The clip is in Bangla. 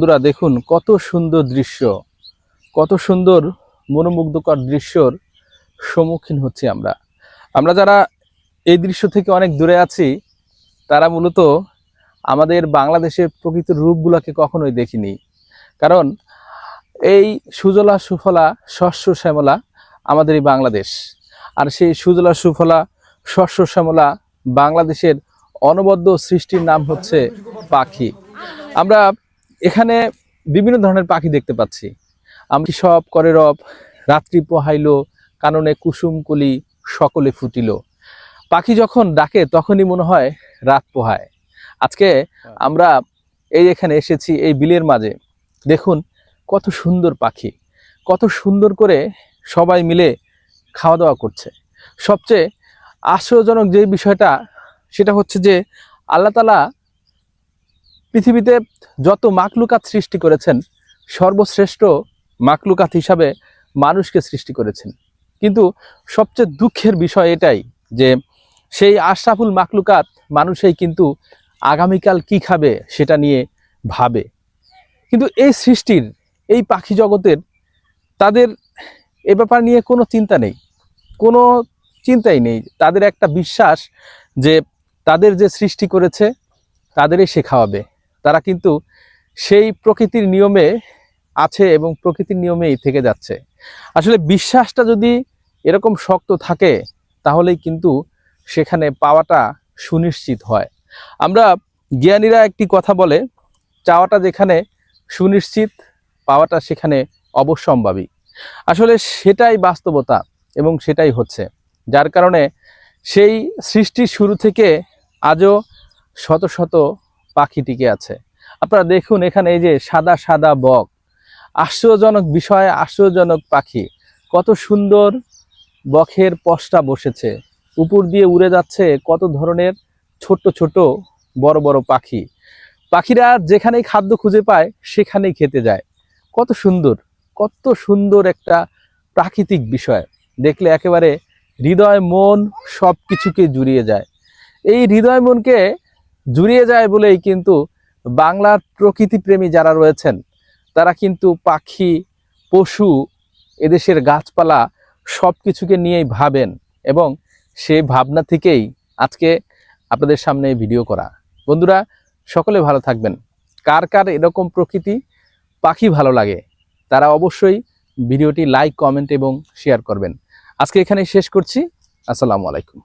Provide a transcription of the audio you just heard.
বন্ধুরা দেখুন কত সুন্দর দৃশ্য, কত সুন্দর মনোমুগ্ধকর দৃশ্যর সম্মুখীন হচ্ছি আমরা। আমরা যারা এই দৃশ্য থেকে অনেক দূরে আছি তারা মূলত আমাদের বাংলাদেশের প্রকৃত রূপগুলোকে কখনোই দেখিনি। কারণ এই সুজলা সুফলা শস্য শ্যামলা আমাদের এই বাংলাদেশ, আর সেই সুজলা সুফলা শস্য শ্যামলা বাংলাদেশের অনবদ্য সৃষ্টির নাম হচ্ছে পাখি। আমরা এখানে বিভিন্ন ধরনের পাখি দেখতে পাচ্ছি। আমি সব করে রব, রাত্রি পোহাইল, কাননে কুসুম কলি সকলে ফুটিল। পাখি যখন ডাকে তখনই মনে হয় রাত পোহায়। আজকে আমরা এই এখানে এসেছি এই বিলের মাঝে। দেখুন কত সুন্দর পাখি, কত সুন্দর করে সবাই মিলে খাওয়া দাওয়া করছে। সবচেয়ে আশ্চর্যজনক যে বিষয়টা সেটা হচ্ছে যে আল্লাহ তাআলা পৃথিবীতে যত মাখলুকাত সৃষ্টি করেছেন সর্বশ্রেষ্ঠ মাখলুকাত হিসাবে মানুষকে সৃষ্টি করেছেন। কিন্তু সবচেয়ে দুঃখের বিষয় এটাই যে সেই আশরাফুল মাখলুকাত মানুষই কিন্তু আগামীকাল কি খাবে সেটা নিয়ে ভাবে। কিন্তু এই সৃষ্টির, এই পাখি জগতের তাদের এ ব্যাপার নিয়ে কোনো চিন্তা নেই, কোনো চিন্তাই নেই। তাদের একটা বিশ্বাস যে তাদের যে সৃষ্টি করেছে তাদেরই সে খাওয়াবে। তারা কিন্তু সেই প্রকৃতির নিয়মে আছে এবং প্রকৃতির নিয়মেই থেকে যাচ্ছে। আসলে বিশ্বাসটা যদি এরকম শক্ত থাকে তাহলেই কিন্তু সেখানে পাওয়াটা সুনিশ্চিত হয়। আমরা জ্ঞানীরা একটি কথা বলে, চাওয়াটা যেখানে সুনিশ্চিত পাওয়াটা সেখানে অবশ্যম্ভাবী। আসলে সেটাই বাস্তবতা এবং সেটাই হচ্ছে, যার কারণে সেই সৃষ্টির শুরু থেকে আজও শত শত পাখি টিকে আছে। আপনারা দেখুন এখানে এই যে সাদা সাদা বক, আশ্চর্যজনক বিষয়, আশ্চর্যজনক পাখি। কত সুন্দর বকের পশটা বসেছে, উপর দিয়ে উড়ে যাচ্ছে কত ধরনের ছোট ছোট বড় বড় পাখি। পাখিরা যেখানেই খাদ্য খুঁজে পায় সেখানেই খেতে যায়। কত সুন্দর, কত সুন্দর একটা প্রাকৃতিক বিষয়। দেখলে একেবারে হৃদয় মন সব কিছুকে জুড়িয়ে যায়। এই হৃদয় মনকে জুড়িয়ে যায় বলেই কিন্তু বাংলার প্রকৃতিপ্রেমী যারা রয়েছেন তারা কিন্তু পাখি, পশু, এদেশের গাছপালা সব কিছুকে নিয়েই ভাবেন, এবং সেই ভাবনা থেকেই আজকে আপনাদের সামনে ভিডিও করা। বন্ধুরা সকলে ভালো থাকবেন। কার কার এরকম প্রকৃতি পাখি ভালো লাগে তারা অবশ্যই ভিডিওটি লাইক, কমেন্ট এবং শেয়ার করবেন। আজকে এখানেই শেষ করছি। আসসালামু আলাইকুম।